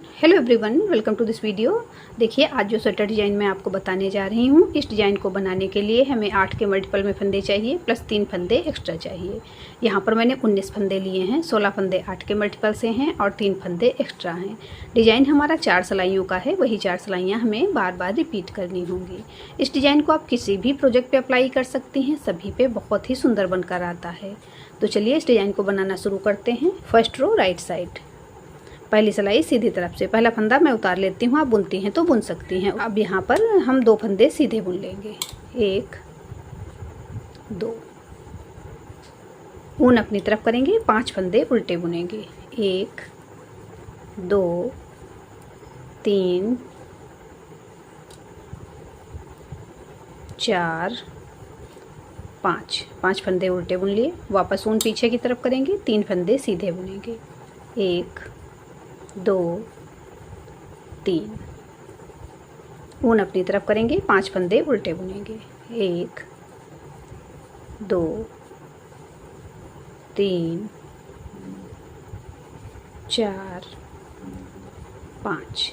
Hello everyone, welcome to this video. देखिए, आज जो स्वेटर डिज़ाइन मैं आपको बताने जा रही हूँ, इस डिज़ाइन को बनाने के लिए हमें 8 के मल्टीपल में फंदे चाहिए प्लस 3 फंदे एक्स्ट्रा चाहिए। यहाँ पर मैंने 19 फंदे लिए हैं, 16 फंदे 8 के मल्टीपल से हैं और 3 फंदे एक्स्ट्रा हैं। डिज़ाइन हमारा 4 सिलाइयों का है, वही 4 सिलाइयाँ हमें बार बार रिपीट करनी होंगी। इस डिज़ाइन को आप किसी भी प्रोजेक्ट पर अप्लाई कर सकती हैं, सभी पे बहुत ही सुंदर बनकर आता है। तो चलिए इस डिज़ाइन को बनाना शुरू करते हैं। फर्स्ट रो राइट साइड, पहली सिलाई सीधी तरफ से पहला फंदा मैं उतार लेती हूँ, आप बुनती हैं तो बुन सकती हैं। अब यहाँ पर हम 2 फंदे सीधे बुन लेंगे, 1 2। ऊन अपनी तरफ करेंगे, 5 फंदे उल्टे बुनेंगे, 1 2 3 4 5 फंदे उल्टे बुन लिए। वापस ऊन पीछे की तरफ करेंगे, 3 फंदे सीधे बुनेंगे, 1 2 3। ऊन अपनी तरफ करेंगे, 5 फंदे उल्टे बुनेंगे, 1 2 3 4 5।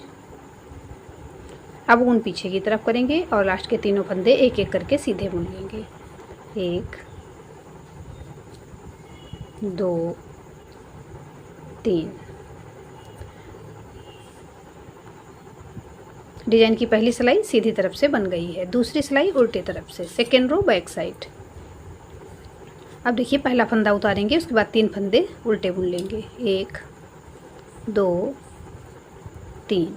अब ऊन पीछे की तरफ करेंगे और लास्ट के तीनों फंदे एक एक करके सीधे बुन लेंगे, 1 2 3। डिजाइन की पहली सिलाई सीधी तरफ से बन गई है, दूसरी सिलाई उल्टी तरफ से, सेकेंड रो बैक साइड। अब देखिए, पहला फंदा उतारेंगे, उसके बाद 3 फंदे उल्टे बुन लेंगे, 1 2 3।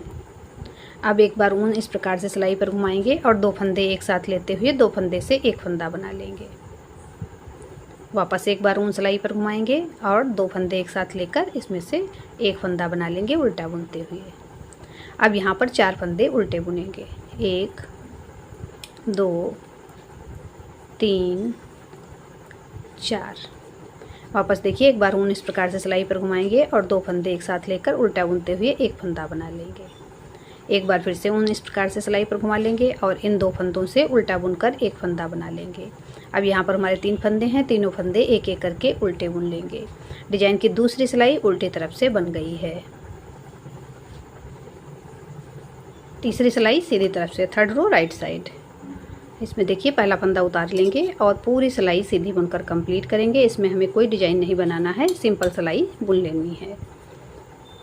अब एक बार ऊन इस प्रकार से सिलाई पर घुमाएंगे और 2 फंदे एक साथ लेते हुए 2 फंदे से एक फंदा बना लेंगे। वापस एक बार ऊन सिलाई पर घुमाएंगे और 2 फंदे एक साथ लेकर इसमें से एक फंदा बना लेंगे उल्टा बुनते हुए। अब यहाँ पर 4 फंदे उल्टे बुनेंगे, 1 2 3 4। वापस देखिए, एक बार ऊन इस प्रकार से सिलाई पर घुमाएंगे और 2 फंदे एक साथ लेकर उल्टा बुनते हुए एक फंदा बना लेंगे। एक बार फिर से ऊन इस प्रकार से सिलाई पर घुमा लेंगे और इन 2 फंदों से उल्टा बुनकर एक फंदा बना लेंगे। अब यहाँ पर हमारे 3 फंदे हैं, तीनों फंदे एक एक करके उल्टे बुन लेंगे। डिजाइन की दूसरी सिलाई उल्टी तरफ से बन गई है। तीसरी सिलाई सीधी तरफ से, थर्ड रो राइट साइड। इसमें देखिए, पहला फंदा उतार लेंगे और पूरी सिलाई सीधी बुनकर कंप्लीट करेंगे। इसमें हमें कोई डिजाइन नहीं बनाना है, सिंपल सिलाई बुन लेनी है।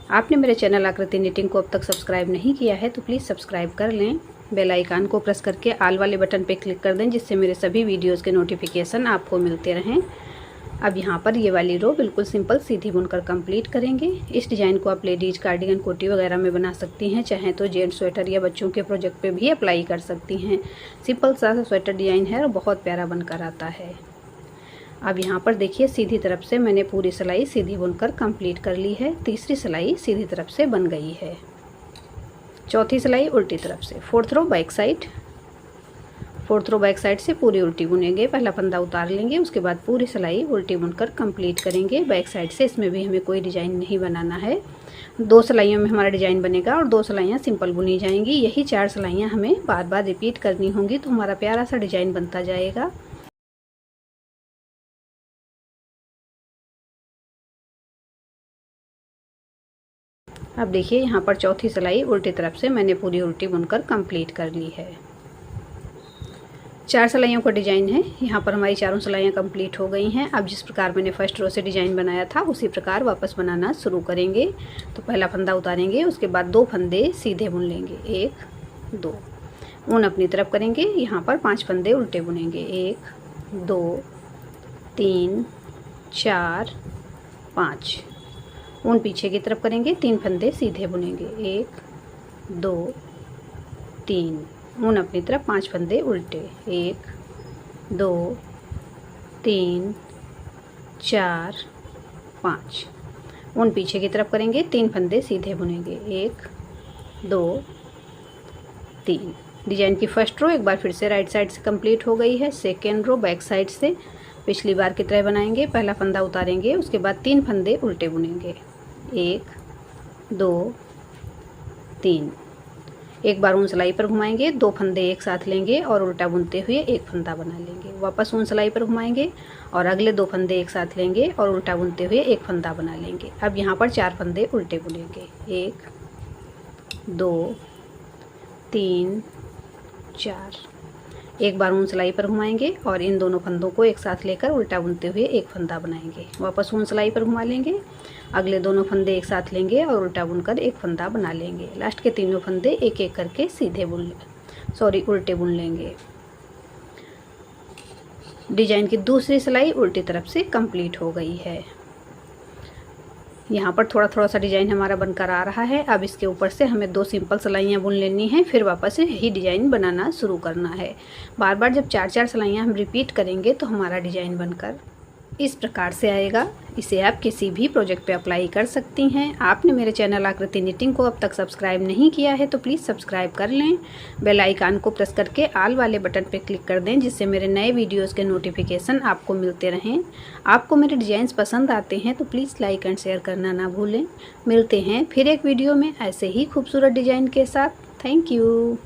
आपने मेरे चैनल आकृति निटिंग को अब तक सब्सक्राइब नहीं किया है तो प्लीज़ सब्सक्राइब कर लें। बेल आइकन को प्रेस करके आल वाले बटन पर क्लिक कर दें, जिससे मेरे सभी वीडियोज़ के नोटिफिकेशन आपको मिलते रहें। अब यहाँ पर ये वाली रो बिल्कुल सिंपल सीधी बुनकर कंप्लीट करेंगे। इस डिज़ाइन को आप लेडीज कार्डिगन, कोटी वगैरह में बना सकती हैं, चाहे तो जेंट स्वेटर या बच्चों के प्रोजेक्ट पे भी अप्लाई कर सकती हैं। सिंपल सा स्वेटर डिज़ाइन है और बहुत प्यारा बनकर आता है। अब यहाँ पर देखिए, सीधी तरफ से मैंने पूरी सिलाई सीधी बुनकर कंप्लीट कर ली है। तीसरी सिलाई सीधी तरफ से बन गई है, चौथी सिलाई उल्टी तरफ से। Fourth row back side, fourth row back side से पूरी उल्टी बुनेंगे। पहला फंदा उतार लेंगे, उसके बाद पूरी सिलाई उल्टी बुनकर कंप्लीट करेंगे बैक साइड से। इसमें भी हमें कोई डिजाइन नहीं बनाना है। 2 सिलाइयों में हमारा डिजाइन बनेगा और 2 सिलाइयाँ सिंपल बुनी जाएंगी। यही 4 सिलाइयाँ हमें बार बार रिपीट करनी होंगी, तो हमारा प्यारा सा डिजाइन बनता जाएगा। अब देखिए, यहाँ पर चौथी सिलाई उल्टी तरफ से मैंने पूरी उल्टी बुनकर कंप्लीट कर ली है। 4 सिलाइयों का डिजाइन है। यहाँ पर हमारी चारों सिलाइयाँ कंप्लीट हो गई हैं। अब जिस प्रकार मैंने फर्स्ट रो से डिजाइन बनाया था, उसी प्रकार वापस बनाना शुरू करेंगे। तो पहला फंदा उतारेंगे, उसके बाद 2 फंदे सीधे बुन लेंगे, 1 2। ऊन अपनी तरफ करेंगे, यहाँ पर 5 फंदे उल्टे बुनेंगे, 1 2 3 4 5। ऊन पीछे की तरफ करेंगे, 3 फंदे सीधे बुनेंगे, 1 2 3। ऊन अपनी तरफ 5 फंदे उल्टे, 1 2 3 4 5। ऊन पीछे की तरफ करेंगे, 3 फंदे सीधे बुनेंगे, 1 2 3। डिजाइन की फर्स्ट रो एक बार फिर से राइट साइड से कंप्लीट हो गई है। सेकेंड रो बैक साइड से पिछली बार की तरह बनाएंगे। पहला फंदा उतारेंगे, उसके बाद 3 फंदे उल्टे बुनेंगे, 1 2 3। एक बार ऊन सिलाई पर घुमाएंगे, 2 फंदे एक साथ लेंगे और उल्टा बुनते हुए एक फंदा बना लेंगे। वापस ऊन सिलाई पर घुमाएंगे और अगले 2 फंदे एक साथ लेंगे और उल्टा बुनते हुए एक फंदा बना लेंगे। अब यहाँ पर 4 फंदे उल्टे बुनेंगे, 1 2 3 4। एक बार ऊन सिलाई पर घुमाएंगे और इन दोनों फंदों को एक साथ लेकर उल्टा बुनते हुए एक फंदा बनाएंगे। वापस ऊन सिलाई पर घुमा लेंगे, अगले दोनों फंदे एक साथ लेंगे और उल्टा बुनकर एक फंदा बना लेंगे। लास्ट के तीनों फंदे एक एक करके सीधे उल्टे बुन लेंगे। डिजाइन की दूसरी सिलाई उल्टी तरफ से कंप्लीट हो गई है। यहाँ पर थोड़ा थोड़ा सा डिजाइन हमारा बनकर आ रहा है। अब इसके ऊपर से हमें 2 सिंपल सिलाइयाँ बुन लेनी है, फिर वापस से यही डिजाइन बनाना शुरू करना है। बार बार जब 4-4 सिलाइयाँ हम रिपीट करेंगे तो हमारा डिजाइन बनकर इस प्रकार से आएगा। इसे आप किसी भी प्रोजेक्ट पे अप्लाई कर सकती हैं। आपने मेरे चैनल आकृति निटिंग को अब तक सब्सक्राइब नहीं किया है तो प्लीज़ सब्सक्राइब कर लें। बेल आइकन को प्रेस करके ऑल वाले बटन पे क्लिक कर दें, जिससे मेरे नए वीडियोस के नोटिफिकेशन आपको मिलते रहें। आपको मेरे डिज़ाइंस पसंद आते हैं तो प्लीज़ लाइक एंड शेयर करना ना भूलें। मिलते हैं फिर एक वीडियो में ऐसे ही खूबसूरत डिज़ाइन के साथ। Thank you.